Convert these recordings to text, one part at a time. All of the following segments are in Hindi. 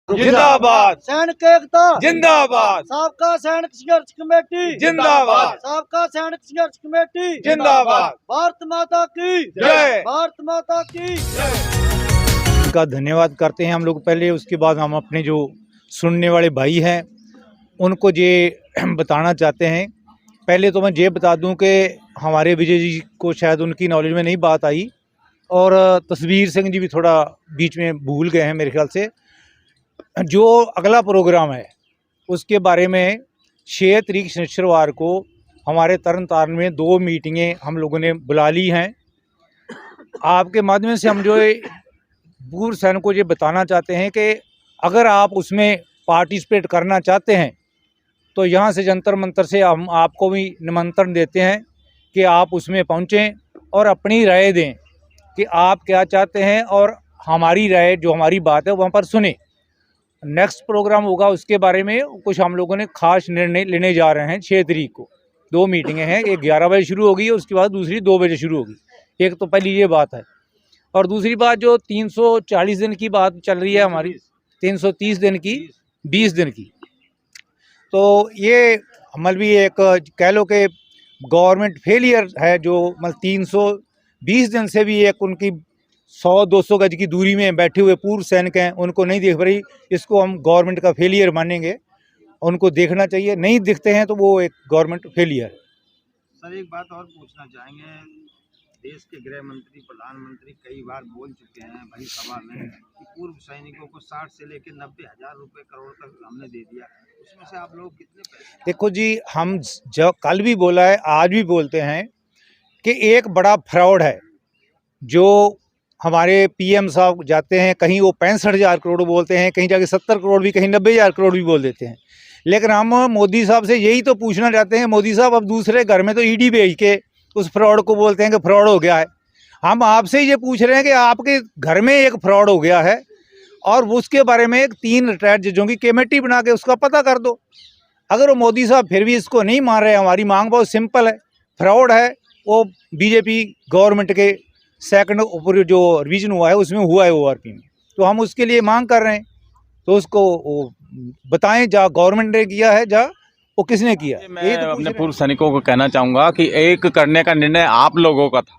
जिंदाबाद। सैनिक एकता जिंदाबाद। सबका सैनिक संघर्ष कमेटी जिंदाबाद। सबका सैनिक संघर्ष कमेटी जिंदाबाद। भारत माता की जय। भारत माता की का धन्यवाद करते हैं हम लोग पहले। उसके बाद हम अपने जो सुनने वाले भाई हैं उनको ये बताना चाहते हैं। पहले तो मैं ये बता दूं कि हमारे विजय जी को शायद उनकी नॉलेज में नहीं बात आई और तस्वीर सिंह जी भी थोड़ा बीच में भूल गए हैं मेरे ख्याल से। जो अगला प्रोग्राम है उसके बारे में 6 तारीख शनिवार को हमारे तरन तारण में 2 मीटिंगें हम लोगों ने बुला ली हैं। आपके माध्यम से हम जो पूर्व सैनिकों को ये बताना चाहते हैं कि अगर आप उसमें पार्टिसिपेट करना चाहते हैं तो यहाँ से जंतर मंतर से हम आपको भी निमंत्रण देते हैं कि आप उसमें पहुँचें और अपनी राय दें कि आप क्या चाहते हैं और हमारी राय जो हमारी बात है वहाँ पर सुने। नेक्स्ट प्रोग्राम होगा उसके बारे में कुछ हम लोगों ने खास निर्णय लेने जा रहे हैं। 6 तारीख को 2 मीटिंगें हैं, एक 11 बजे शुरू होगी उसके बाद दूसरी 2 बजे शुरू होगी। एक तो पहली ये बात है और दूसरी बात जो 340 दिन की बात चल रही है हमारी, 330 दिन की, 20 दिन की, तो ये मतलब भी एक कह लो कि गवर्नमेंट फेलियर है। जो मतलब 320 दिन से भी एक उनकी 100-200 गज की दूरी में बैठे हुए पूर्व सैनिक हैं, उनको नहीं देख रही। इसको हम गवर्नमेंट का फेलियर मानेंगे। उनको देखना चाहिए, नहीं दिखते हैं तो वो एक गवर्नमेंट फेलियर है। सर एक बात और पूछना चाहेंगे। देश के गृह मंत्री प्रधानमंत्री कई बार बोल चुके हैं भरी सभा में कि पूर्व सैनिकों को 60 से लेकर 90,000 रुपए करोड़ तक हमने दे दिया। उसमें से आप लोग कितने पैसे? देखो जी, हम जब कल भी बोला है आज भी बोलते हैं कि एक बड़ा फ्रॉड है। जो हमारे पीएम साहब जाते हैं कहीं वो 65,000 करोड़ बोलते हैं, कहीं जाके 70 करोड़ भी, कहीं 90,000 करोड़ भी बोल देते हैं। लेकिन हम मोदी साहब से यही तो पूछना चाहते हैं, मोदी साहब अब दूसरे घर में तो ईडी भेज के उस फ्रॉड को बोलते हैं कि फ्रॉड हो गया है। हम आपसे ये पूछ रहे हैं कि आपके घर में एक फ्रॉड हो गया है और उसके बारे में एक 3 रिटायर्ड जजों की कमेटी बना के उसका पता कर दो। अगर वो मोदी साहब फिर भी इसको नहीं मान रहे, हमारी मांग बहुत सिंपल है, फ्रॉड है वो बीजेपी गवर्नमेंट के सेकंड ऊपर जो रिवीजन हुआ है उसमें हुआ है ओआरपी में, तो हम उसके लिए मांग कर रहे हैं। तो उसको बताएं, जा गवर्नमेंट ने किया है, जा वो किसने किया। मैं तो अपने पूर्व सैनिकों को कहना चाहूँगा कि एक करने का निर्णय आप लोगों का था,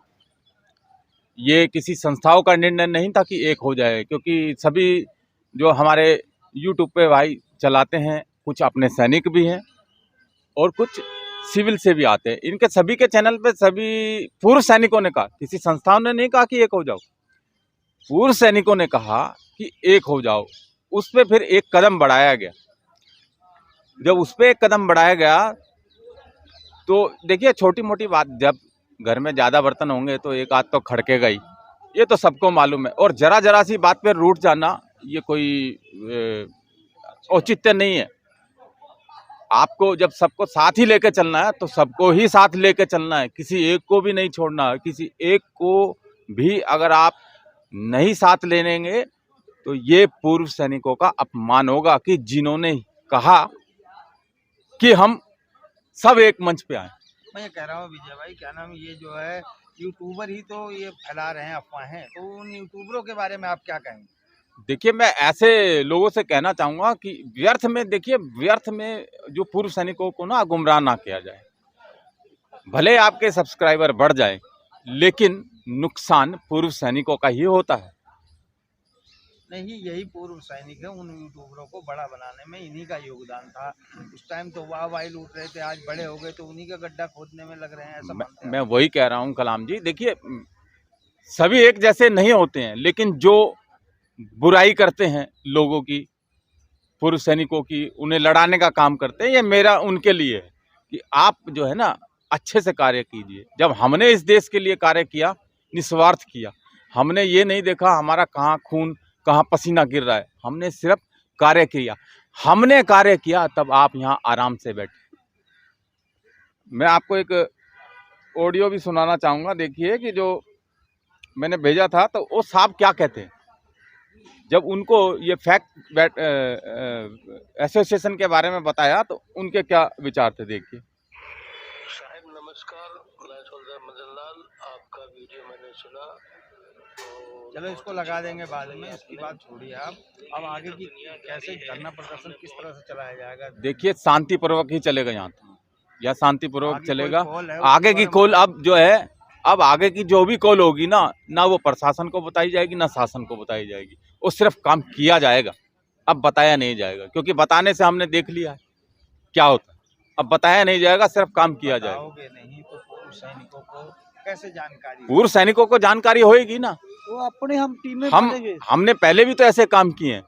ये किसी संस्थाओं का निर्णय नहीं था कि एक हो जाए। क्योंकि सभी जो हमारे यूट्यूब पे भाई चलाते हैं, कुछ अपने सैनिक भी हैं और कुछ सिविल से भी आते हैं। इनके सभी के चैनल पे सभी पूर्व सैनिकों ने कहा, किसी संस्थाओं ने नहीं कहा कि एक हो जाओ, पूर्व सैनिकों ने कहा कि एक हो जाओ। उस पर फिर एक कदम बढ़ाया गया। जब उस पर एक कदम बढ़ाया गया तो देखिए, छोटी मोटी बात, जब घर में ज़्यादा बर्तन होंगे तो एक आध तो खड़केगा ही, ये तो सबको मालूम है। और जरा जरा सी बात पे रूठ जाना ये कोई औचित्य नहीं है। आपको जब सबको साथ ही लेकर चलना है तो सबको ही साथ लेकर चलना है, किसी एक को भी नहीं छोड़ना है। किसी एक को भी अगर आप नहीं साथ लेंगे तो ये पूर्व सैनिकों का अपमान होगा कि जिन्होंने कहा कि हम सब एक मंच पे आए। मैं ये कह रहा हूँ विजय भाई, क्या नाम, ये जो है यूट्यूबर ही तो ये फैला रहे हैं अफवाहें, तो उन यूट्यूबरों के बारे में आप क्या कहेंगे? देखिए, मैं ऐसे लोगों से कहना चाहूँगा कि व्यर्थ में, देखिए व्यर्थ में जो पूर्व सैनिकों को ना गुमराह ना किया जाए। भले आपके सब्सक्राइबर बढ़ जाए लेकिन नुकसान पूर्व सैनिकों का ही होता है। नहीं, यही पूर्व सैनिक है, उन यूट्यूबरों को बड़ा बनाने में इन्हीं का योगदान था। उस टाइम तो वाह लूट रहे थे, आज बड़े हो गए तो उन्हीं का गड्ढा खोदने में लग रहे हैं, ऐसा मानते हैं? मैं वही कह रहा हूँ कलाम जी। देखिए, सभी एक जैसे नहीं होते हैं, लेकिन जो बुराई करते हैं लोगों की, पूर्व सैनिकों की, उन्हें लड़ाने का काम करते हैं, ये मेरा उनके लिए है कि आप जो है ना अच्छे से कार्य कीजिए। जब हमने इस देश के लिए कार्य किया, निस्वार्थ किया, हमने ये नहीं देखा हमारा कहाँ खून कहाँ पसीना गिर रहा है, हमने सिर्फ कार्य किया। हमने कार्य किया तब आप यहाँ आराम से बैठे। मैं आपको एक ऑडियो भी सुनाना चाहूँगा। देखिए कि जो मैंने भेजा था तो वो साहब क्या कहते हैं जब उनको ये फैक्ट एसोसिएशन के बारे में बताया तो उनके क्या विचार थे। देखिए। साहब नमस्कार, मैं सोल्जर मदन लाल, आपका वीडियो मैंने सुना तो चलो इसको लगा देंगे बाद में, इसकी बात छोड़िए आप। अब आगे की कैसे धरना प्रदर्शन किस तरह से चलाया जाएगा? देखिए शांतिपूर्वक ही चलेगा यहाँ तो, या शांतिपूर्वक आगे चलेगा। कोई कॉल है, आगे उसके की बारे में कॉल बताइए। अब जो है, अब आगे की जो भी कॉल होगी ना वो प्रशासन को बताई जाएगी ना शासन को बताई जाएगी। वो सिर्फ काम किया जाएगा, अब बताया नहीं जाएगा, क्योंकि बताने से हमने देख लिया है क्या होता है। अब बताया नहीं जाएगा, सिर्फ काम किया जाएगा। बताओगे नहीं तो पूर्व सैनिकों को कैसे जानकारी? पूर्व सैनिकों को जानकारी होएगी ना। वो अपने हम टीमें हम बनेंगे। हमने पहले भी तो ऐसे काम किए हैं,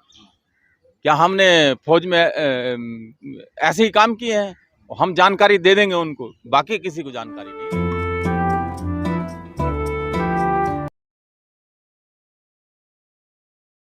क्या हमने फौज में ऐसे ही काम किए हैं। हम जानकारी दे देंगे उनको, बाकी किसी को जानकारी नहीं।